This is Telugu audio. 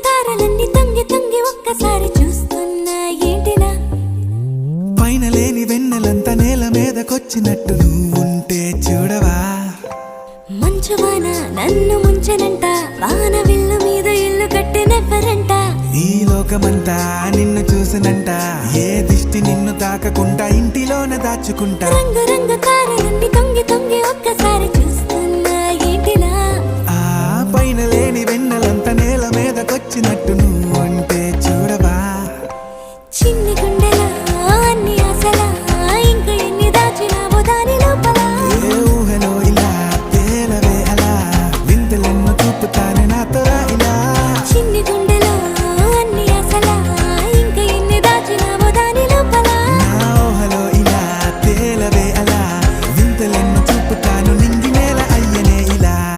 తారలన్నీ తొంగి తొంగి ఒక్కసారి చూస్తున్నా ఏంటిలా పైన లేని వెన్నెలంతా నేల మీదకొచ్చినట్టు నువ్వుంటే చూడవా మంచువాన నన్ను ముంచనంట వాన విల్లు మీద ఇల్లు కట్టినెవ్వరంట ఈ లోకమంతా నిన్ను చూసినంట ఏ దిష్టి నిన్ను తాకకుండా ఇంటిలోన దాచుకుంటా రంగు రంగు తారలన్నీ తొంగి తొంగి ఒక్కసారి